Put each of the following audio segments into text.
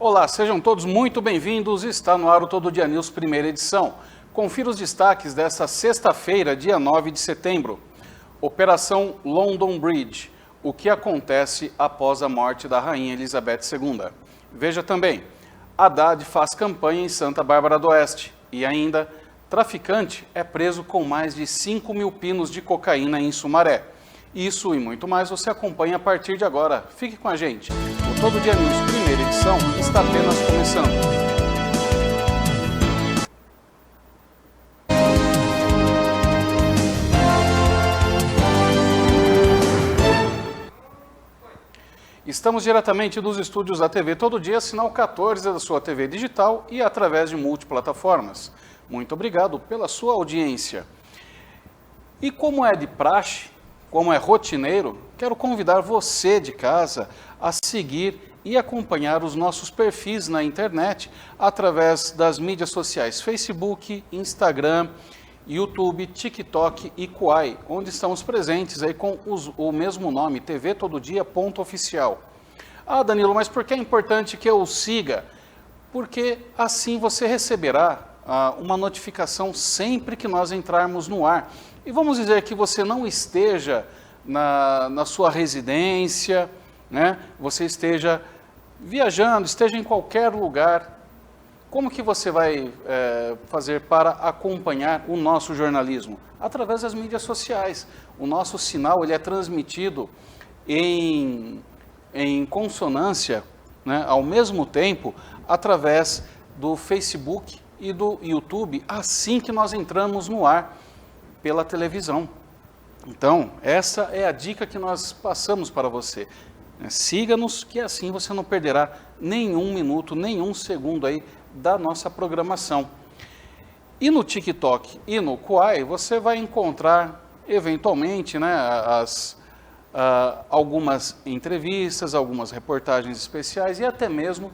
Olá, sejam todos muito bem-vindos. Está no ar o Todo Dia News, primeira edição. Confira os destaques desta sexta-feira, dia 9 de setembro. Operação London Bridge. O que acontece após a morte da Rainha Elizabeth II. Veja também, Haddad faz campanha em Santa Bárbara do Oeste. E ainda, traficante é preso com mais de 5 mil pinos de cocaína em Sumaré. Isso e muito mais você acompanha a partir de agora. Fique com a gente. O Todo Dia News, primeira edição, está apenas começando. Estamos diretamente dos estúdios da TV Todo Dia, sinal 14 da sua TV digital e através de multiplataformas. Muito obrigado pela sua audiência. E como é de praxe, como é rotineiro, quero convidar você de casa a seguir e acompanhar os nossos perfis na internet através das mídias sociais Facebook, Instagram, YouTube, TikTok e Quai, onde estamos presentes aí com o mesmo nome, tvtododia.oficial. Ah, Danilo, mas por que é importante que eu o siga? Porque assim você receberá uma notificação sempre que nós entrarmos no ar. E vamos dizer que você não esteja na sua residência, né? Você esteja viajando, esteja em qualquer lugar. Como que você vai fazer para acompanhar o nosso jornalismo? Através das mídias sociais. O nosso sinal ele é transmitido em consonância, né, ao mesmo tempo, através do Facebook e do YouTube, assim que nós entramos no ar pela televisão. Então, essa é a dica que nós passamos para você. Siga-nos, que assim você não perderá nenhum minuto, nenhum segundo aí da nossa programação. E no TikTok e no Quai, você vai encontrar, eventualmente, né, algumas entrevistas, algumas reportagens especiais e até mesmo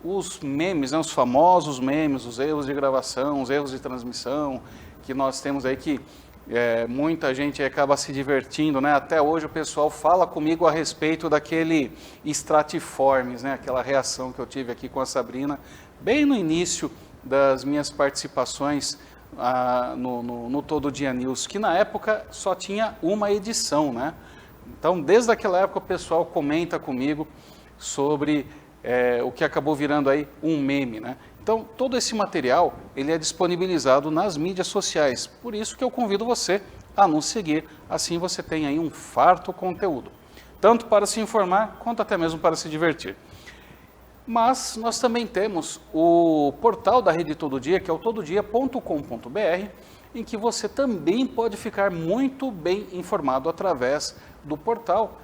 os memes, né, os famosos memes, os erros de gravação, os erros de transmissão, que nós temos aí que muita gente acaba se divertindo, né? Até hoje o pessoal fala comigo a respeito daquele Stratiformes, né? Aquela reação que eu tive aqui com a Sabrina, bem no início das minhas participações no Todo Dia News, que na época só tinha uma edição, né? Então, desde aquela época o pessoal comenta comigo sobre o que acabou virando aí um meme, né? Então, todo esse material, ele é disponibilizado nas mídias sociais. Por isso que eu convido você a nos seguir, assim você tem aí um farto conteúdo. Tanto para se informar, quanto até mesmo para se divertir. Mas nós também temos o portal da Rede Todo Dia, que é o tododia.com.br, em que você também pode ficar muito bem informado através do portal.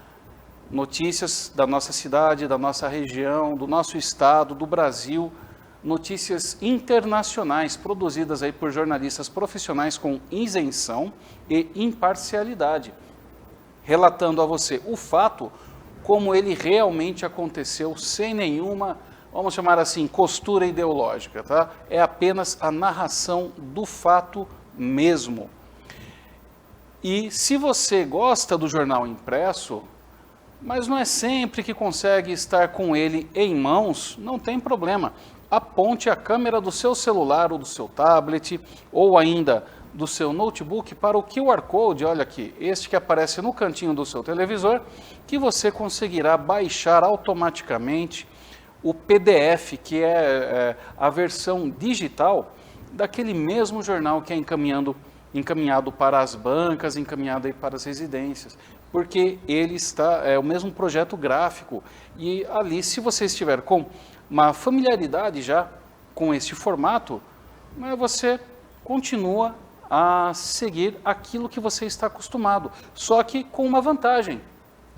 Notícias da nossa cidade, da nossa região, do nosso estado, do Brasil, notícias internacionais produzidas aí por jornalistas profissionais com isenção e imparcialidade, relatando a você o fato como ele realmente aconteceu, sem nenhuma, vamos chamar assim, costura ideológica, tá? É apenas a narração do fato mesmo. E se você gosta do jornal impresso, mas não é sempre que consegue estar com ele em mãos, não tem problema. Aponte a câmera do seu celular ou do seu tablet, ou ainda do seu notebook para o QR Code, olha aqui, este que aparece no cantinho do seu televisor, que você conseguirá baixar automaticamente o PDF, que é a versão digital daquele mesmo jornal que é encaminhado para as bancas, encaminhado aí para as residências, porque ele é o mesmo projeto gráfico, e ali, se você estiver com uma familiaridade já com este formato, mas você continua a seguir aquilo que você está acostumado, só que com uma vantagem.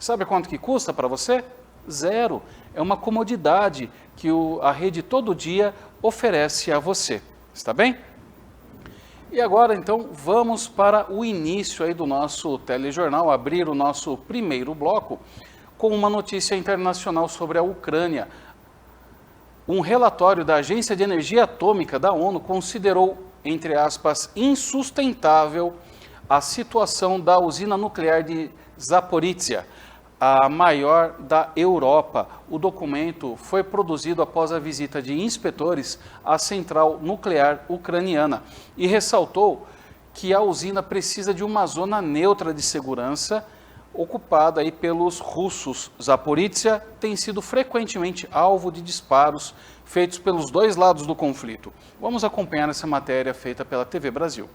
Sabe quanto que custa para você? Zero. É uma comodidade que a Rede Todo Dia oferece a você. Está bem? E agora, então, vamos para o início aí do nosso telejornal, abrir o nosso primeiro bloco com uma notícia internacional sobre a Ucrânia. Um relatório da Agência de Energia Atômica da ONU considerou, entre aspas, insustentável a situação da usina nuclear de Zaporizhzhia, a maior da Europa. O documento foi produzido após a visita de inspetores à central nuclear ucraniana e ressaltou que a usina precisa de uma zona neutra de segurança ocupada aí pelos russos. Zaporizhzhia tem sido frequentemente alvo de disparos feitos pelos dois lados do conflito. Vamos acompanhar essa matéria feita pela TV Brasil.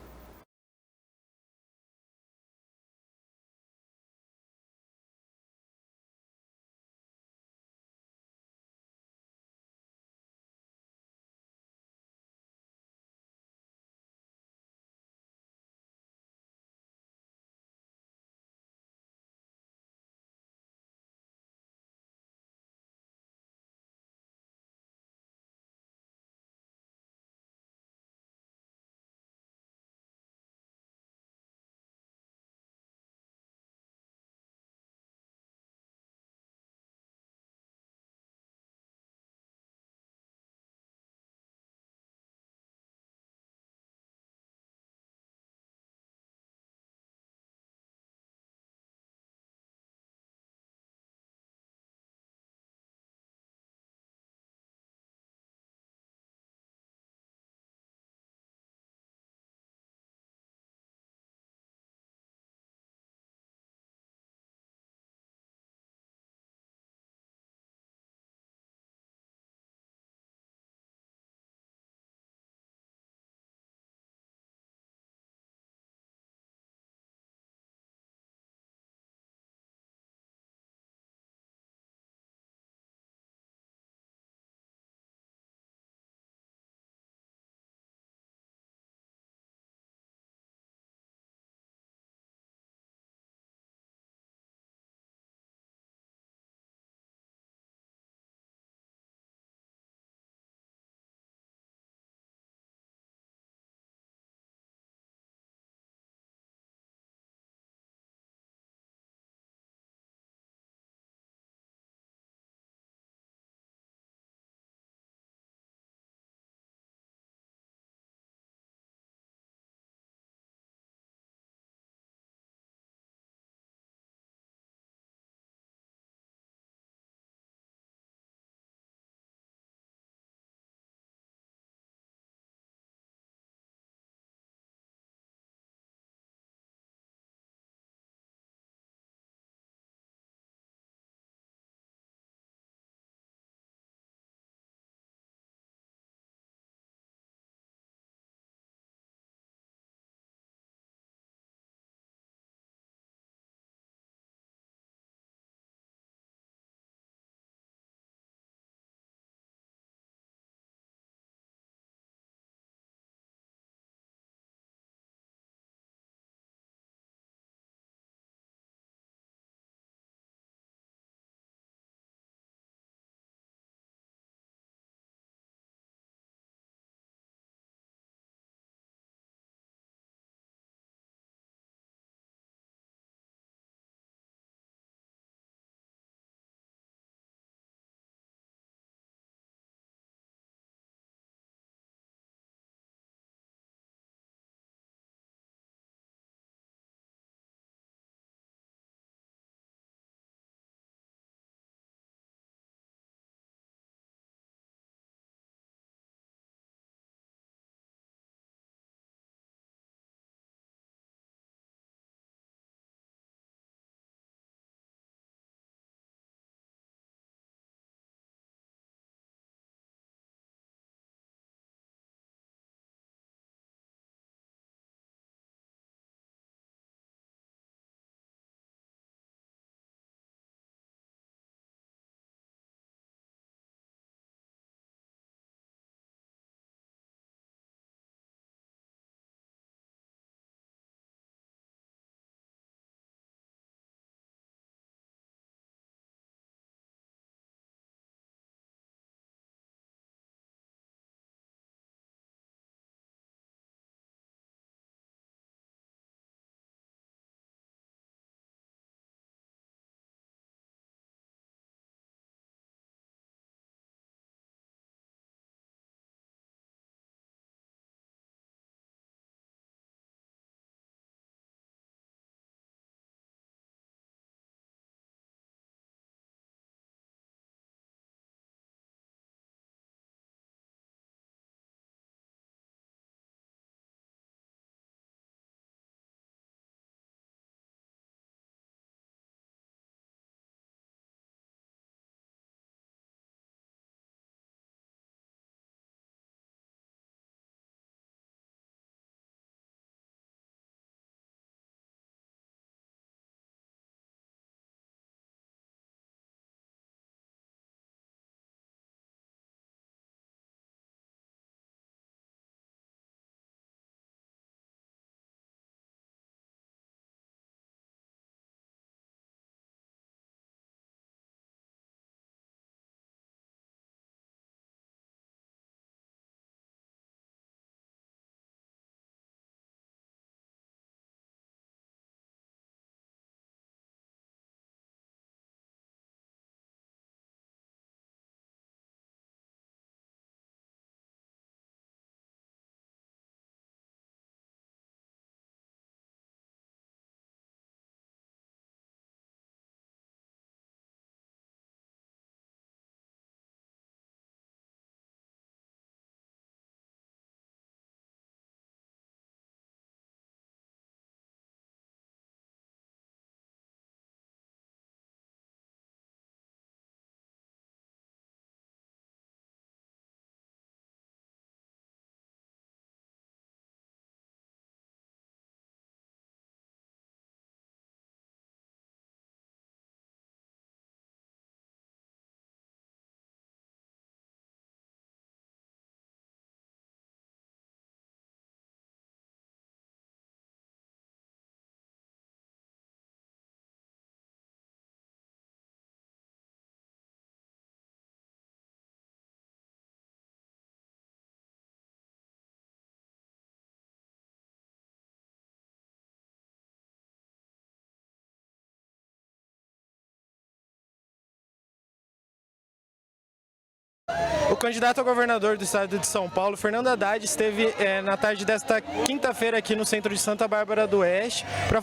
O candidato a governador do estado de São Paulo, Fernando Haddad, esteve na tarde desta quinta-feira aqui no centro de Santa Bárbara do Oeste para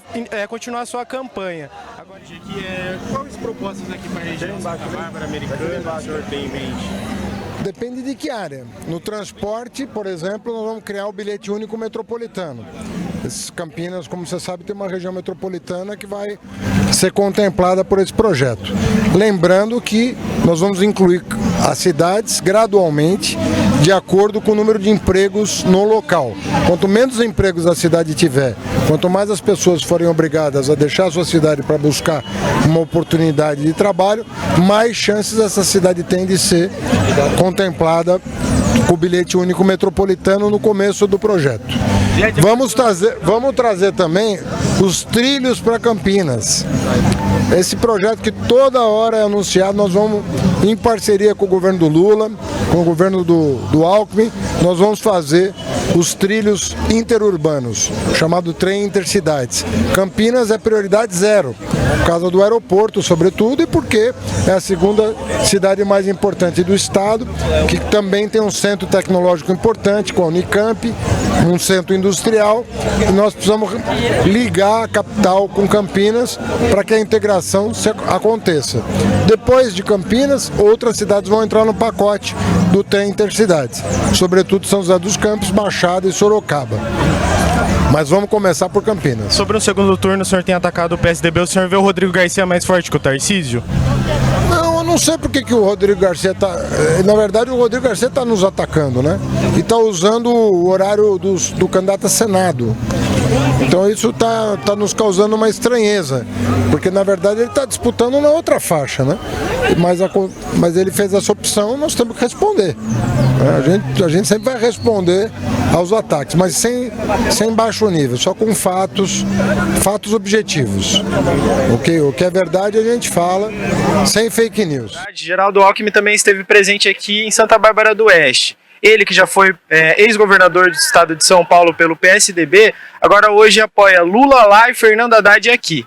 continuar sua campanha. Agora, quais propostas aqui para a região de Santa Bárbara, Americana, o senhor tem em mente? Depende de que área. No transporte, por exemplo, nós vamos criar o bilhete único metropolitano. Campinas, como você sabe, tem uma região metropolitana que vai ser contemplada por esse projeto. Lembrando que nós vamos incluir as cidades gradualmente, de acordo com o número de empregos no local. Quanto menos empregos a cidade tiver, quanto mais as pessoas forem obrigadas a deixar a sua cidade para buscar uma oportunidade de trabalho, mais chances essa cidade tem de ser contemplada com o bilhete único metropolitano no começo do projeto. Vamos trazer também os trilhos para Campinas. Esse projeto que toda hora é anunciado, nós vamos, em parceria com o governo do Lula, com o governo do Alckmin, nós vamos fazer os trilhos interurbanos, chamado trem intercidades. Campinas é prioridade zero, por causa do aeroporto, sobretudo, e porque é a segunda cidade mais importante do estado, que também tem um centro tecnológico importante, com a Unicamp, um centro industrial, e nós precisamos ligar a capital com Campinas para que a integração aconteça. Depois de Campinas, outras cidades vão entrar no pacote do trem intercidades, sobretudo São José dos Campos, Baixada e Sorocaba. Mas vamos começar por Campinas. Sobre o segundo turno, o senhor tem atacado o PSDB, o senhor vê o Rodrigo Garcia mais forte que o Tarcísio? Não, eu não sei por que o Rodrigo Garcia está... Na verdade, o Rodrigo Garcia está nos atacando, né? E está usando o horário do candidato a Senado. Então isso está nos causando uma estranheza, porque na verdade ele está disputando na outra faixa, né? Mas ele fez essa opção, nós temos que responder. A gente sempre vai responder aos ataques, mas sem baixo nível, só com fatos objetivos. O que é verdade a gente fala, sem fake news. Geraldo Alckmin também esteve presente aqui em Santa Bárbara do Oeste. Ele que já foi ex-governador do estado de São Paulo pelo PSDB, agora hoje apoia Lula lá e Fernando Haddad aqui.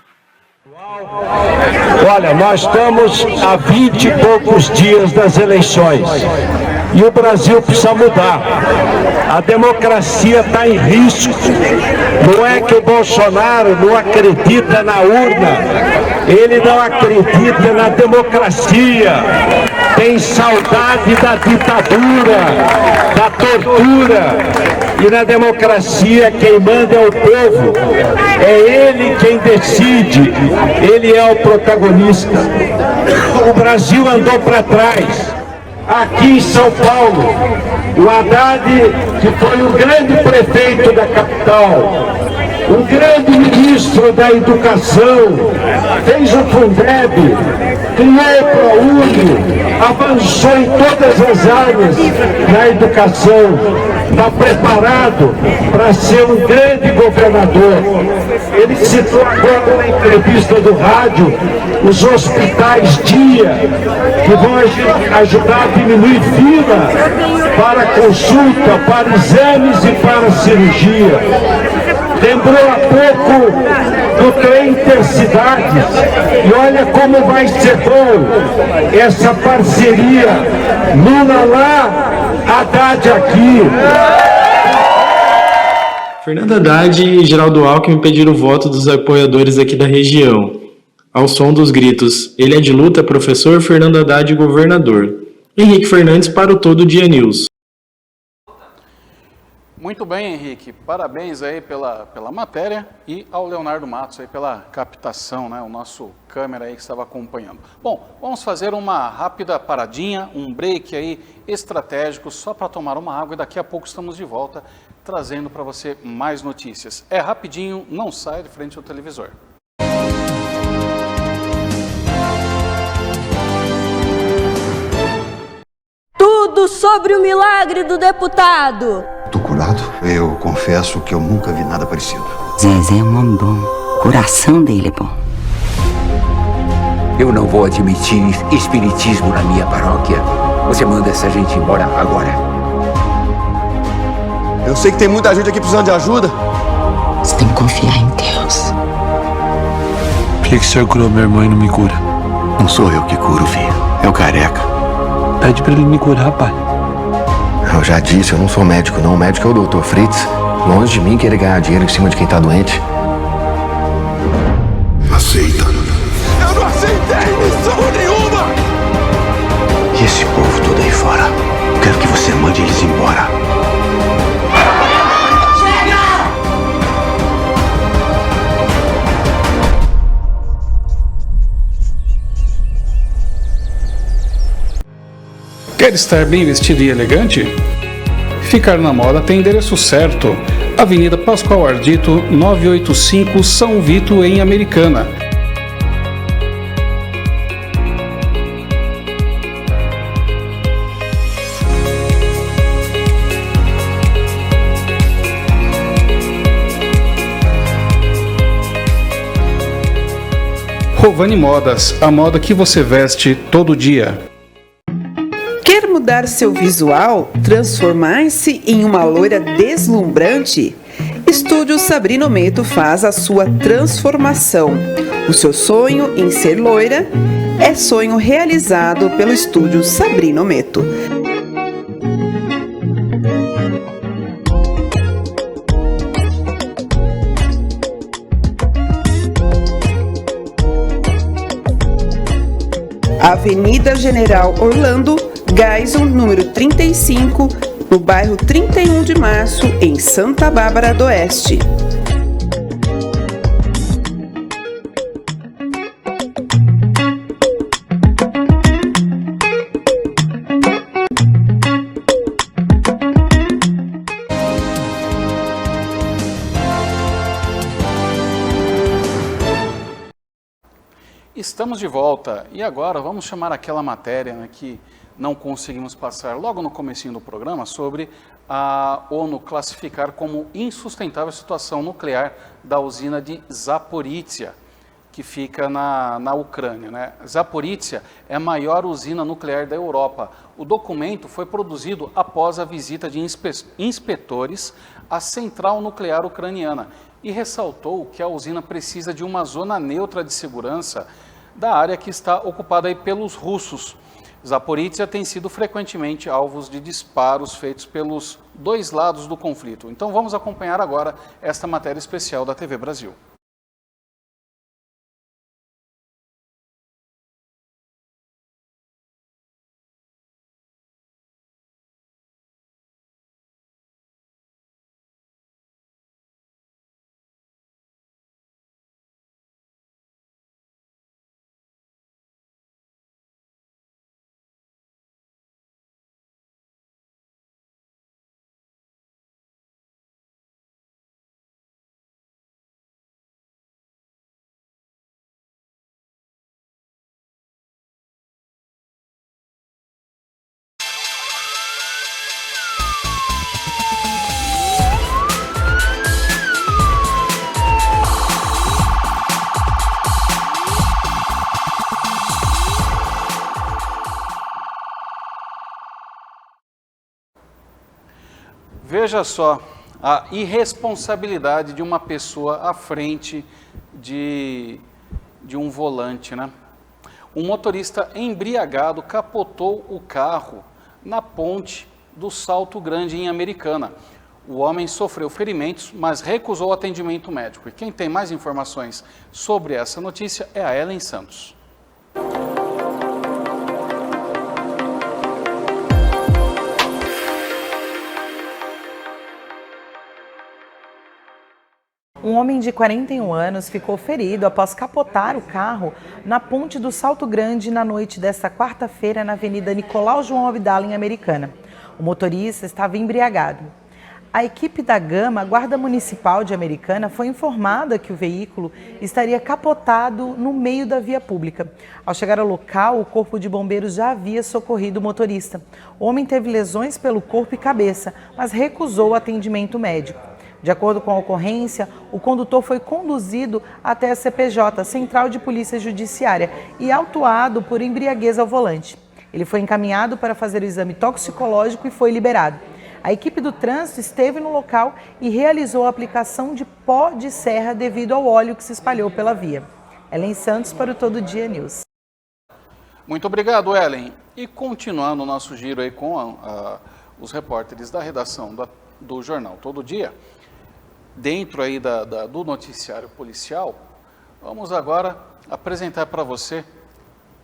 Olha, nós estamos há 20 e poucos dias das eleições e o Brasil precisa mudar. A democracia está em risco. Não é que o Bolsonaro não acredita na urna, ele não acredita na democracia. Tem saudade da ditadura, da tortura. E na democracia quem manda é o povo. É ele quem decide. Ele é o protagonista. O Brasil andou para trás. Aqui em São Paulo, o Haddad, que foi o grande prefeito da capital, um grande ministro da educação, fez o Fundeb, criou o ProUni, avançou em todas as áreas na educação, está preparado para ser um grande governador. Ele citou agora na entrevista do rádio os hospitais dia, que vão ajudar a diminuir fila para consulta, para exames e para cirurgia. Lembrou há pouco do trem intercidades, e olha como vai ser bom essa parceria, Lula lá, Haddad aqui. Fernando Haddad e Geraldo Alckmin pediram o voto dos apoiadores aqui da região. Ao som dos gritos, ele é de luta, professor, Fernando Haddad, governador. Henrique Fernandes para o Todo Dia News. Muito bem, Henrique. Parabéns aí pela matéria e ao Leonardo Matos aí pela captação, né? O nosso câmera aí que estava acompanhando. Bom, vamos fazer uma rápida paradinha, um break aí estratégico só para tomar uma água e daqui a pouco estamos de volta trazendo para você mais notícias. É rapidinho, não sai de frente ao televisor. Tudo sobre o milagre do deputado. Tô curado. Eu confesso que eu nunca vi nada parecido. Zezé é um homem bom. O coração dele é bom. Eu não vou admitir espiritismo na minha paróquia. Você manda essa gente embora agora. Eu sei que tem muita gente aqui precisando de ajuda. Você tem que confiar em Deus. Por que o senhor curou meu irmão e não me cura? Não sou eu que curo, filho. É o careca. Pede pra ele me curar, pai. Eu já disse, eu não sou médico, não. O médico é o Dr. Fritz. Longe de mim querer ganhar dinheiro em cima de quem tá doente. Aceita. Eu não aceitei missão nenhuma! E esse povo todo aí fora? Quero que você mande eles embora. Quer estar bem vestido e elegante? Ficar na moda tem endereço certo. Avenida Pascoal Ardito, 985, São Vito, em Americana. Rovani Modas, a moda que você veste todo dia. Quer mudar seu visual? Transformar-se em uma loira deslumbrante? Estúdio Sabrina Ometo faz a sua transformação. O seu sonho em ser loira é sonho realizado pelo Estúdio Sabrina Ometo. Avenida General Orlando, Geisel, número 35, no bairro 31 de Março, em Santa Bárbara do Oeste. Estamos de volta e agora vamos chamar aquela matéria, né, que não conseguimos passar logo no comecinho do programa, sobre a ONU classificar como insustentável a situação nuclear da usina de Zaporizhia, que fica na Ucrânia, né? Zaporizhia é a maior usina nuclear da Europa. O documento foi produzido após a visita de inspetores à central nuclear ucraniana e ressaltou que a usina precisa de uma zona neutra de segurança da área que está ocupada aí pelos russos. Zaporizhia tem sido frequentemente alvos de disparos feitos pelos dois lados do conflito. Então vamos acompanhar agora esta matéria especial da TV Brasil. Veja só a irresponsabilidade de uma pessoa à frente de um volante, né? Um motorista embriagado capotou o carro na ponte do Salto Grande, em Americana. O homem sofreu ferimentos, mas recusou atendimento médico. E quem tem mais informações sobre essa notícia é a Ellen Santos. Um homem de 41 anos ficou ferido após capotar o carro na ponte do Salto Grande na noite desta quarta-feira na Avenida Nicolau João Abdala, em Americana. O motorista estava embriagado. A equipe da Gama, Guarda Municipal de Americana, foi informada que o veículo estaria capotado no meio da via pública. Ao chegar ao local, o corpo de bombeiros já havia socorrido o motorista. O homem teve lesões pelo corpo e cabeça, mas recusou o atendimento médico. De acordo com a ocorrência, o condutor foi conduzido até a CPJ, Central de Polícia Judiciária, e autuado por embriaguez ao volante. Ele foi encaminhado para fazer o exame toxicológico e foi liberado. A equipe do trânsito esteve no local e realizou a aplicação de pó de serra devido ao óleo que se espalhou pela via. Ellen Santos para o Todo Dia News. Muito obrigado, Ellen. E continuando o nosso giro aí com os repórteres da redação do Jornal Todo Dia, dentro aí do noticiário policial, vamos agora apresentar para você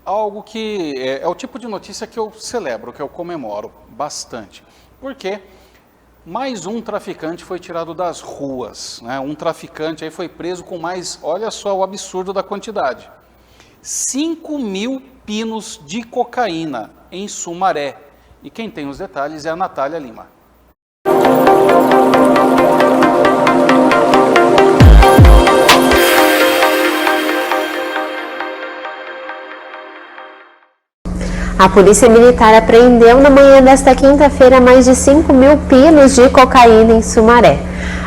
algo que é o tipo de notícia que eu celebro, que eu comemoro bastante. Porque mais um traficante foi tirado das ruas, né? Um traficante aí foi preso com mais, olha só o absurdo da quantidade, 5.000 pinos de cocaína em Sumaré. E quem tem os detalhes é a Natália Lima. A Polícia Militar apreendeu na manhã desta quinta-feira mais de 5.000 pinos de cocaína em Sumaré.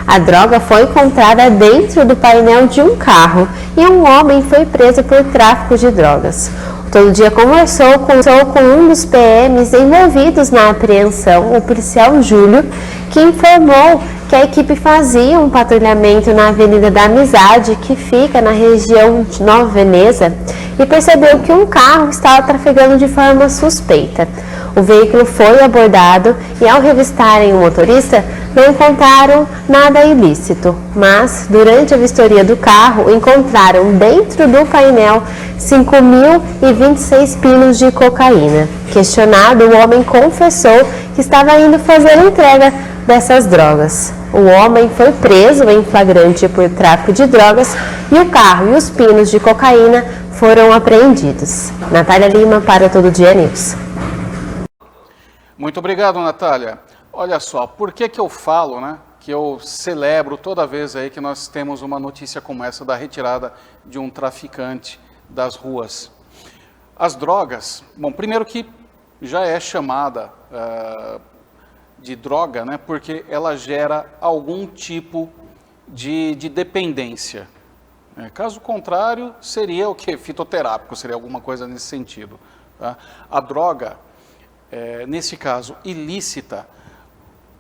A droga foi encontrada dentro do painel de um carro e um homem foi preso por tráfico de drogas. O Todo Dia conversou com um dos PMs envolvidos na apreensão, o policial Júlio, que informou que a equipe fazia um patrulhamento na Avenida da Amizade, que fica na região de Nova Veneza, e percebeu que um carro estava trafegando de forma suspeita. O veículo foi abordado e, ao revistarem o motorista, não encontraram nada ilícito, mas, durante a vistoria do carro, encontraram dentro do painel 5.026 pinos de cocaína. Questionado, o homem confessou que estava indo fazer a entrega dessas drogas. O homem foi preso em flagrante por tráfico de drogas e o carro e os pinos de cocaína foram apreendidos. Natália Lima para o Todo Dia News. Muito obrigado, Natália. Olha só, por que eu falo, né, que eu celebro toda vez aí que nós temos uma notícia como essa da retirada de um traficante das ruas? As drogas, bom, primeiro que já é chamada de droga, né, porque ela gera algum tipo de dependência. Caso contrário, seria o que? Fitoterápico, seria alguma coisa nesse sentido. Tá? A droga, nesse caso, ilícita,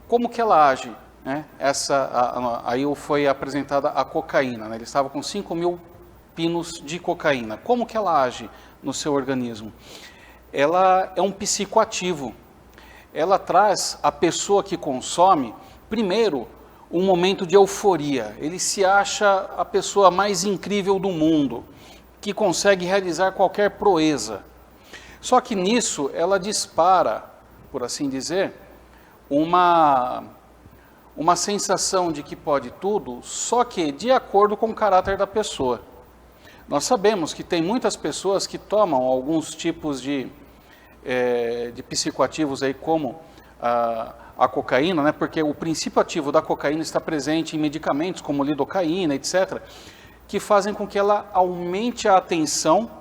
como que ela age? Né? Aí foi apresentada a cocaína, né? Ele estava com 5.000 pinos de cocaína. Como que ela age no seu organismo? Ela é um psicoativo. Ela traz a pessoa que consome, primeiro, um momento de euforia. Ele se acha a pessoa mais incrível do mundo, que consegue realizar qualquer proeza. Só que nisso ela dispara, por assim dizer, uma sensação de que pode tudo, só que de acordo com o caráter da pessoa. Nós sabemos que tem muitas pessoas que tomam alguns tipos de psicoativos aí, como a cocaína, né? Porque o princípio ativo da cocaína está presente em medicamentos como lidocaína, etc., que fazem com que ela aumente a atenção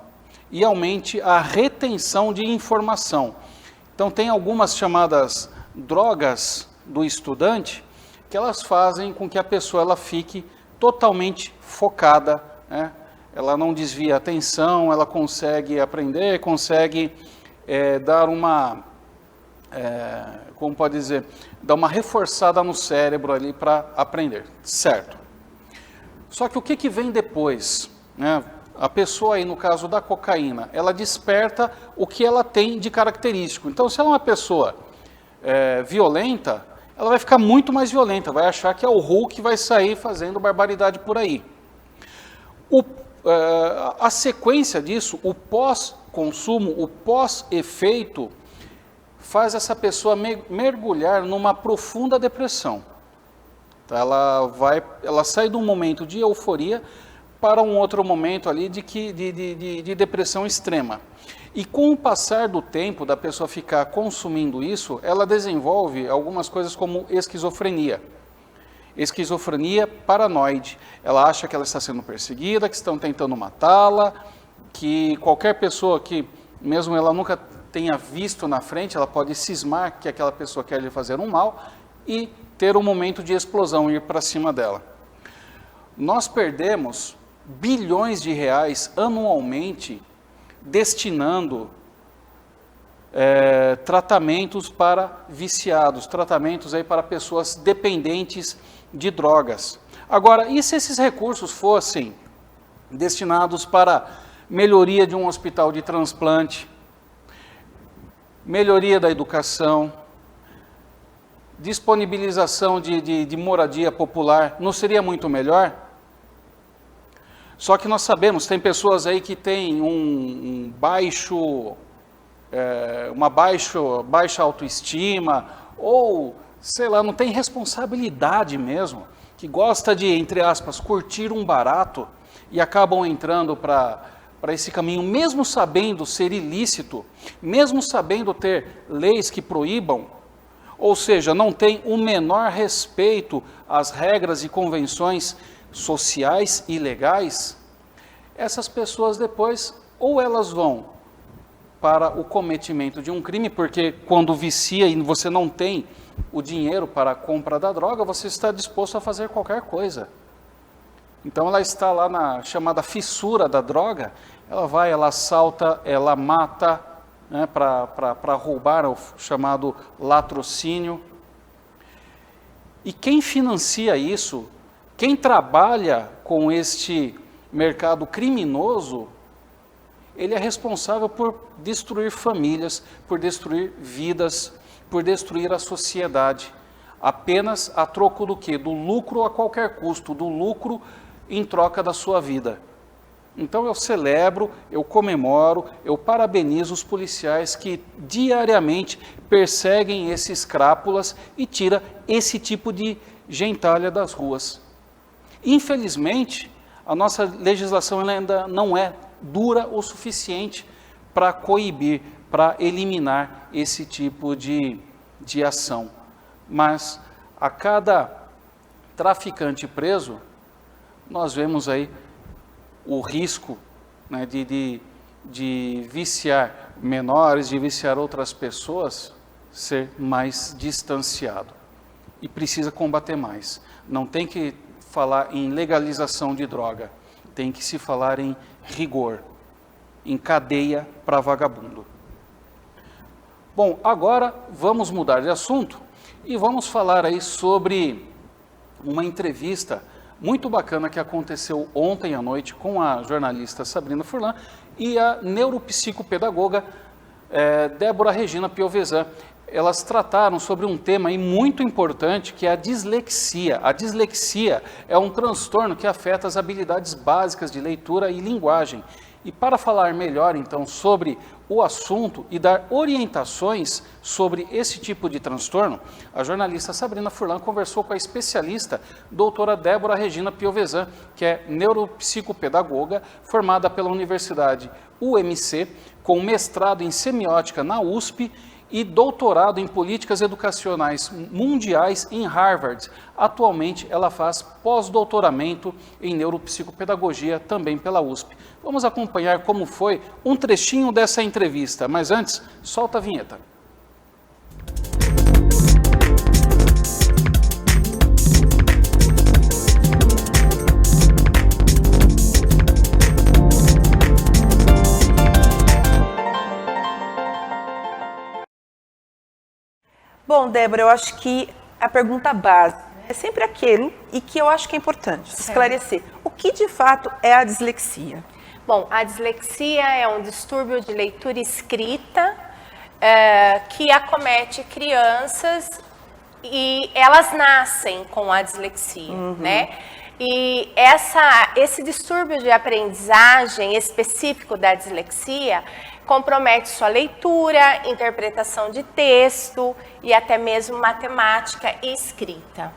e aumente a retenção de informação. Então tem algumas chamadas drogas do estudante que elas fazem com que a pessoa ela fique totalmente focada, né? Ela não desvia a atenção, ela consegue aprender, consegue dar uma, como pode dizer, dar uma reforçada no cérebro ali para aprender, certo? Só que o que vem depois, né? A pessoa aí, no caso da cocaína, ela desperta o que ela tem de característico. Então, se ela é uma pessoa violenta, ela vai ficar muito mais violenta, vai achar que é o Hulk que vai sair fazendo barbaridade por aí. A sequência disso, o pós-consumo, o pós-efeito, faz essa pessoa mergulhar numa profunda depressão. Ela sai de um momento de euforia para um outro momento ali de depressão extrema. E com o passar do tempo, da pessoa ficar consumindo isso, ela desenvolve algumas coisas como esquizofrenia. Esquizofrenia paranoide. Ela acha que ela está sendo perseguida, que estão tentando matá-la, que qualquer pessoa que, mesmo ela nunca tenha visto na frente, ela pode cismar que aquela pessoa quer lhe fazer um mal e ter um momento de explosão, ir para cima dela. Nós perdemos bilhões de reais anualmente destinando tratamentos para viciados, tratamentos aí para pessoas dependentes de drogas. Agora, e se esses recursos fossem destinados para melhoria de um hospital de transplante, melhoria da educação, disponibilização de moradia popular, não seria muito melhor? Só que nós sabemos, tem pessoas aí que têm uma baixa autoestima, ou, sei lá, não tem responsabilidade mesmo, que gosta de, entre aspas, curtir um barato e acabam entrando para esse caminho, mesmo sabendo ser ilícito, mesmo sabendo ter leis que proíbam, ou seja, não tem o menor respeito às regras e convenções sociais e legais, essas pessoas depois, ou elas vão para o cometimento de um crime, porque quando vicia e você não tem o dinheiro para a compra da droga, você está disposto a fazer qualquer coisa. Então ela está lá na chamada fissura da droga, ela vai, ela assalta, ela mata, né, para roubar, o chamado latrocínio. E quem financia isso, quem trabalha com este mercado criminoso, ele é responsável por destruir famílias, por destruir vidas, por destruir a sociedade, apenas a troco do quê? Do lucro a qualquer custo, do lucro em troca da sua vida. Então eu celebro, eu comemoro, eu parabenizo os policiais que diariamente perseguem esses crápulas e tiram esse tipo de gentalha das ruas. Infelizmente, a nossa legislação ainda não é dura o suficiente para coibir, para eliminar esse tipo de ação. Mas a cada traficante preso, nós vemos aí o risco, né, de viciar menores, de viciar outras pessoas, ser mais distanciado. E precisa combater mais. Não tem que falar em legalização de droga, tem que se falar em rigor, em cadeia para vagabundo. Bom, agora vamos mudar de assunto e vamos falar aí sobre uma entrevista muito bacana que aconteceu ontem à noite com a jornalista Sabrina Furlan e a neuropsicopedagoga Débora Regina Piovesan. Elas trataram sobre um tema aí muito importante, que é a dislexia. A dislexia é um transtorno que afeta as habilidades básicas de leitura e linguagem. E para falar melhor, então, sobre o assunto e dar orientações sobre esse tipo de transtorno, a jornalista Sabrina Furlan conversou com a especialista doutora Débora Regina Piovesan, que é neuropsicopedagoga, formada pela Universidade UMC, com mestrado em semiótica na USP e doutorado em políticas educacionais mundiais em Harvard. Atualmente, ela faz pós-doutoramento em neuropsicopedagogia também pela USP. Vamos acompanhar como foi um trechinho dessa entrevista, mas antes, solta a vinheta. Bom, Débora, eu acho que a pergunta básica é sempre aquilo e que eu acho que é importante esclarecer. O que de fato é a dislexia? Bom, a dislexia é um distúrbio de leitura escrita que acomete crianças e elas nascem com a dislexia, né? E esse distúrbio de aprendizagem específico da dislexia compromete sua leitura, interpretação de texto e até mesmo matemática e escrita.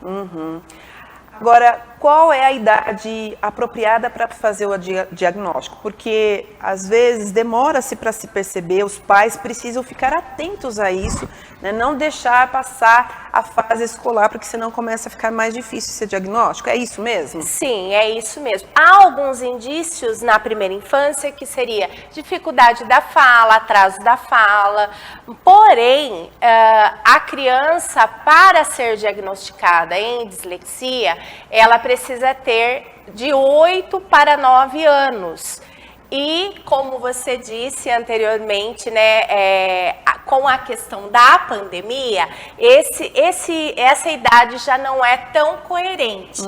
Agora, qual é a idade apropriada para fazer o diagnóstico? Porque, às vezes, demora-se para se perceber, os pais precisam ficar atentos a isso, né? Não deixar passar a fase escolar, porque senão começa a ficar mais difícil esse diagnóstico. É isso mesmo? Sim, é isso mesmo. Há alguns indícios na primeira infância, que seria dificuldade da fala, atraso da fala, porém, a criança, para ser diagnosticada em dislexia, ela precisa ter de 8 para 9 anos. E, como você disse anteriormente, né, com a questão da pandemia, essa idade já não é tão coerente,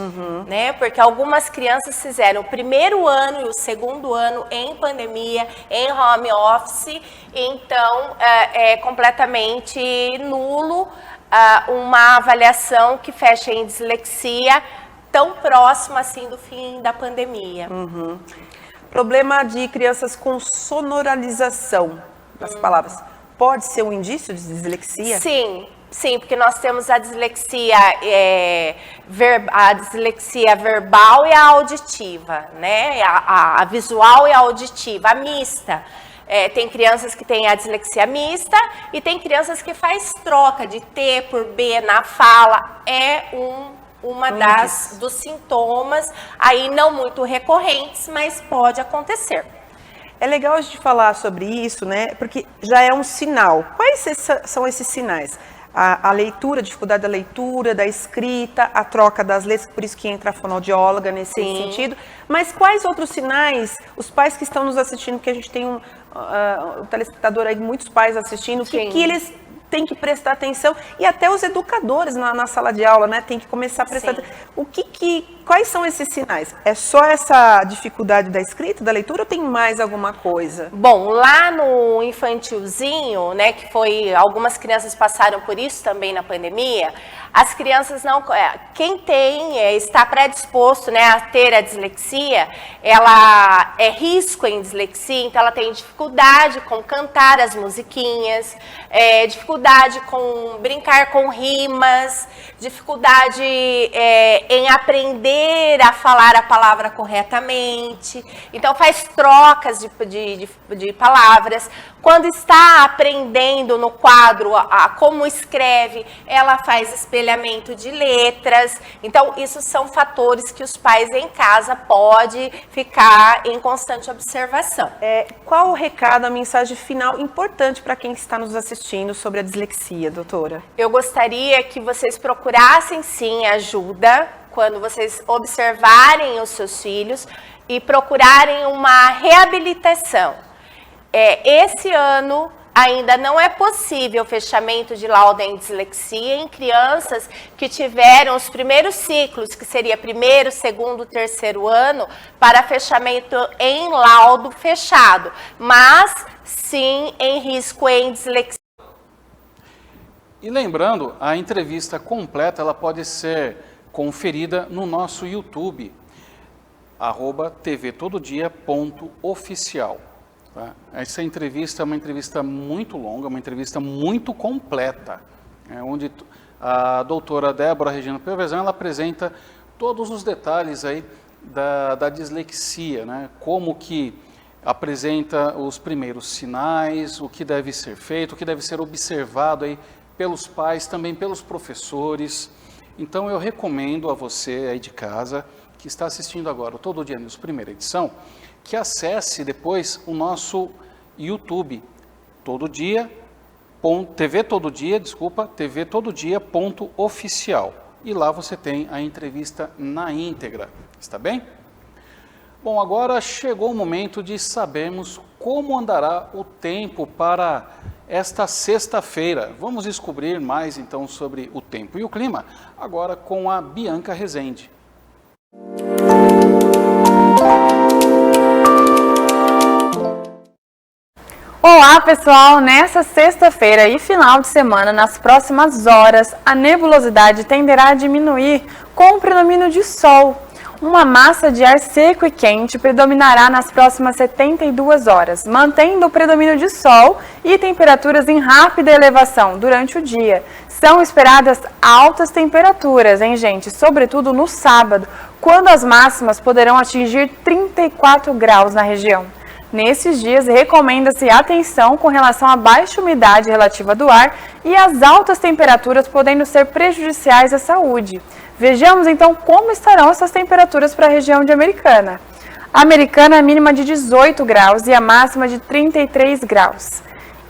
né? Porque algumas crianças fizeram o primeiro ano e o segundo ano em pandemia, em home office, então é completamente nulo uma avaliação que fecha em dislexia tão próxima assim do fim da pandemia. Problema de crianças com sonoralização das palavras. Pode ser um indício de dislexia? Sim, sim, porque nós temos a dislexia, verbal e a auditiva, né? A visual e a auditiva, a mista. Tem crianças que têm a dislexia mista e tem crianças que faz troca de T por B na fala. Uma dos sintomas, aí não muito recorrentes, mas pode acontecer. É legal a gente falar sobre isso, né? Porque já é um sinal. Quais são esses sinais? A leitura, a dificuldade da leitura, da escrita, a troca das letras, por isso que entra a fonoaudióloga nesse sentido. Mas quais outros sinais, os pais que estão nos assistindo, porque a gente tem um telespectador aí, muitos pais assistindo, que eles tem que prestar atenção, e até os educadores na sala de aula, né, tem que começar a prestar atenção. Quais são esses sinais? É só essa dificuldade da escrita, da leitura, ou tem mais alguma coisa? Bom, lá no infantilzinho, né, que foi, algumas crianças passaram por isso também na pandemia, as crianças não, quem está predisposto, né, a ter a dislexia, ela é risco em dislexia, então ela tem dificuldade com cantar as musiquinhas, dificuldade com brincar com rimas, dificuldade em aprender a falar a palavra corretamente, então faz trocas de palavras. Quando está aprendendo no quadro como escreve, ela faz espelhamento de letras. Então, isso são fatores que os pais em casa podem ficar em constante observação. Qual o recado, a mensagem final importante para quem está nos assistindo sobre a dislexia, doutora? Eu gostaria que vocês procurassem sim ajuda quando vocês observarem os seus filhos e procurarem uma reabilitação. Esse ano ainda não é possível o fechamento de laudo em dislexia em crianças que tiveram os primeiros ciclos, que seria primeiro, segundo, terceiro ano, para fechamento em laudo fechado, mas sim em risco em dislexia. E lembrando, a entrevista completa ela pode ser conferida no nosso YouTube, @tvtododia.oficial. Tá? Essa entrevista é uma entrevista muito longa, uma entrevista muito completa, onde a doutora Débora Regina Piovesan ela apresenta todos os detalhes aí da dislexia, né? Como que apresenta os primeiros sinais, o que deve ser feito, o que deve ser observado aí pelos pais, também pelos professores. Então eu recomendo a você aí de casa, que está assistindo agora o Todo Dia News primeira edição, que acesse depois o nosso YouTube, tvtododia.oficial. E lá você tem a entrevista na íntegra, está bem? Bom, agora chegou o momento de sabermos como andará o tempo para esta sexta-feira. Vamos descobrir mais então sobre o tempo e o clima, agora com a Bianca Rezende. Olá pessoal, nessa sexta-feira e final de semana, nas próximas horas, a nebulosidade tenderá a diminuir com o predomínio de sol. Uma massa de ar seco e quente predominará nas próximas 72 horas, mantendo o predomínio de sol e temperaturas em rápida elevação durante o dia. São esperadas altas temperaturas, hein, gente? Sobretudo no sábado, quando as máximas poderão atingir 34 graus na região. Nesses dias, recomenda-se atenção com relação à baixa umidade relativa do ar e as altas temperaturas podendo ser prejudiciais à saúde. Vejamos então como estarão essas temperaturas para a região de Americana. A Americana é a mínima de 18 graus e a máxima de 33 graus.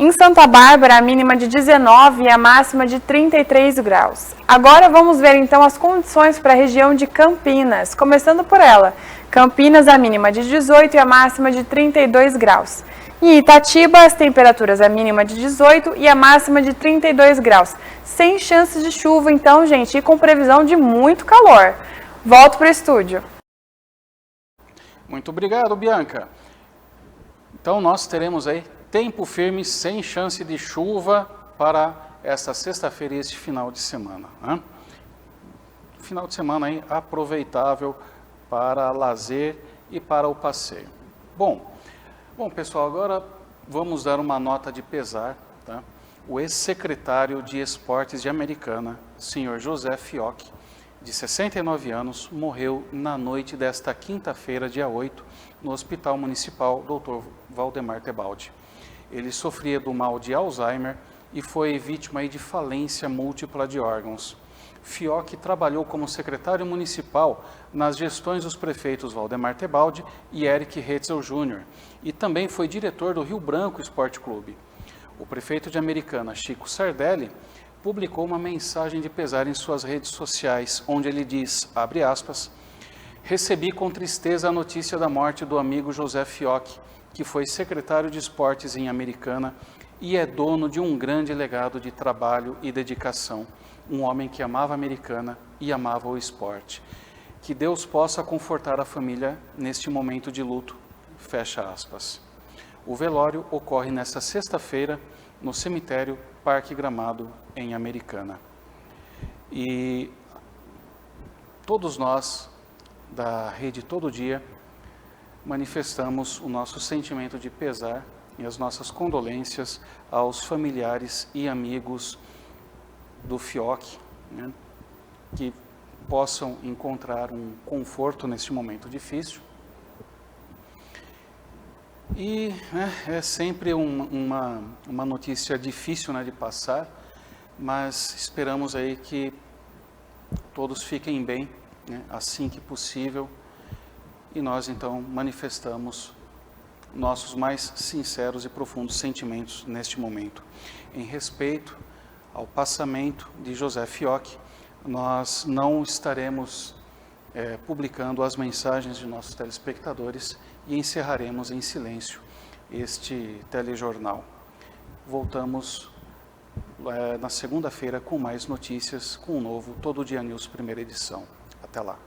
Em Santa Bárbara, a mínima de 19 e a máxima de 33 graus. Agora vamos ver então as condições para a região de Campinas, começando por ela. Campinas, a mínima de 18 e a máxima de 32 graus. Em Itatiba, as temperaturas, a mínima de 18 e a máxima de 32 graus. Sem chances de chuva então, gente, e com previsão de muito calor. Volto para o estúdio. Muito obrigado, Bianca. Então nós teremos aí tempo firme, sem chance de chuva para esta sexta-feira e este final de semana, né? Final de semana aí aproveitável para lazer e para o passeio. Bom, pessoal, agora vamos dar uma nota de pesar, tá? O ex-secretário de Esportes de Americana, senhor José Fioc, de 69 anos, morreu na noite desta quinta-feira, dia 8, no Hospital Municipal Dr. Valdemar Tebaldi. Ele sofria do mal de Alzheimer e foi vítima de falência múltipla de órgãos. Fioc trabalhou como secretário municipal nas gestões dos prefeitos Valdemar Tebaldi e Eric Hetzel Jr. e também foi diretor do Rio Branco Esporte Clube. O prefeito de Americana, Chico Sardelli, publicou uma mensagem de pesar em suas redes sociais, onde ele diz, abre aspas, recebi com tristeza a notícia da morte do amigo José Fioc, que foi secretário de esportes em Americana e é dono de um grande legado de trabalho e dedicação, um homem que amava a Americana e amava o esporte. Que Deus possa confortar a família neste momento de luto, fecha aspas. O velório ocorre nesta sexta-feira no cemitério Parque Gramado, em Americana. E todos nós, da Rede Todo Dia, manifestamos o nosso sentimento de pesar e as nossas condolências aos familiares e amigos do Fioc, né, que possam encontrar um conforto neste momento difícil. E é sempre uma notícia difícil, né, de passar, mas esperamos aí que todos fiquem bem, né, assim que possível, e nós então manifestamos nossos mais sinceros e profundos sentimentos neste momento. Em respeito ao passamento de José Fioc, nós não estaremos publicando as mensagens de nossos telespectadores e encerraremos em silêncio este telejornal. Voltamos na segunda-feira com mais notícias, com o novo Todo Dia News, primeira edição. Até lá.